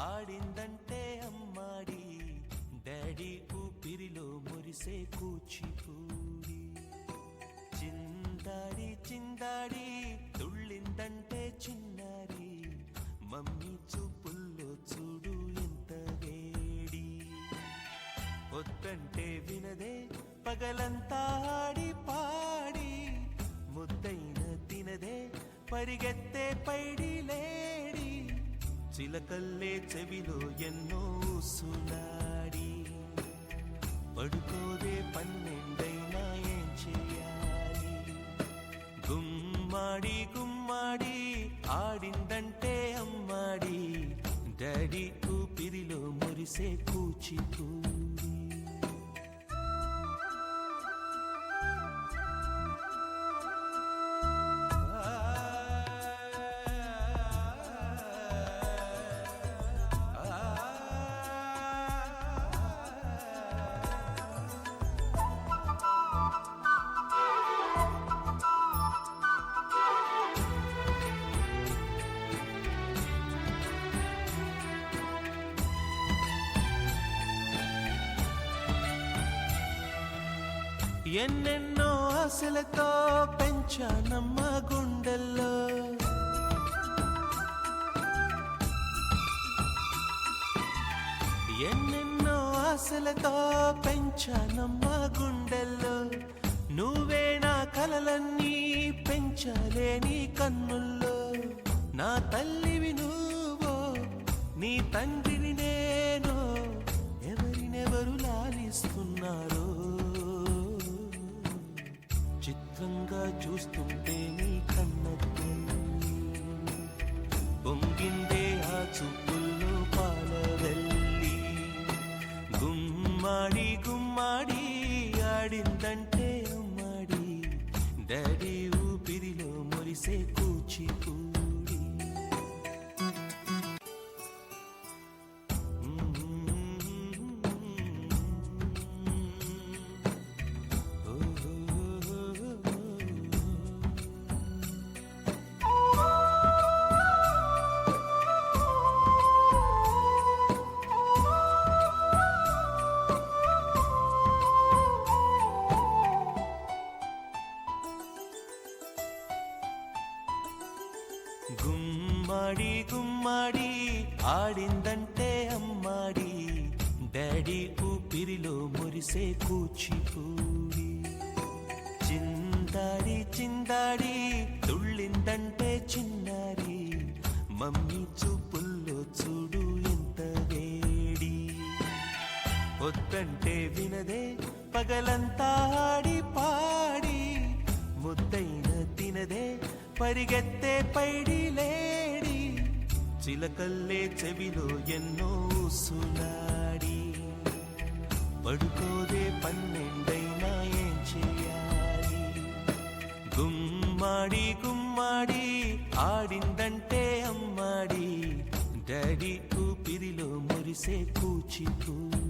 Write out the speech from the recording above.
ఆడిందంటే అమ్మాడి daddy ఊపిరిలో మురిసే కూచిపూడి చిందాడి చిందాడి తుళ్ళిందంటే చిన్నారి మమ్మీ చూపుల్లో చూడు ఎంత వేడి వద్దంటే వినదే పగలంతా ఆడి పాడి ముద్దైన తినదే పరిగెత్తే పైడి లేడి చిలకల్లే చెవిలో ఎన్నో సులాడి పడుకోదే పన్నెండైనా ఏం చేయాలి గుమ్మాడి గుమ్మాడి ఆడిందంటే అమ్మాడి డాడీ ఊపిరిలో మురిసే కూచిపూడి ఎన్నెన్నో ఆశలతో పెంచానమ్మ గుండెల్లో ఎన్నెన్నో ఆశలతో పెంచానమ్మ గుండెల్లో నువ్వే నా కలలన్నీ పెంచాలే నీ కన్నుల్లో నా తల్లివి నువ్వో నీ తండ్రిని నేను ఎవరినెవరు లాలిస్తున్నారో చిత్రంగా చూస్తుంటే నీ కన్నది పొంగిందే ఆ చూపుల్లో పాలవెల్లి గుమ్మాడి గుమ్మాడి ఆడిందంటే అమ్మాడి డాడీ ఊపిరిలో మురిసే కూచిపూడి గుమ్మాడి గుమ్మాడి ఆడిందంటే అమ్మాడి డాడీ ఊపిరిలో మురిసే కూచిపూడి చిందాడి చిందాడి తుళ్ళిందంటే చిన్నారి మమ్మీ చూపుల్లో చూడు ఎంత వేడి వద్దంటే వినదే పగలంతా ఆడి పాడి ముద్దైన తినదే పరిగెత్తే పైడి లేడి చిలకల్లే చెవిలో ఎన్నో సులాడి పడుకోదే పన్నెండైనా ఏం చేయాలి గుమ్మాడి గుమ్మాడి ఆడిందంటే అమ్మాడి డాడీ ఊపిరిలో మురిసే కూచిపూడి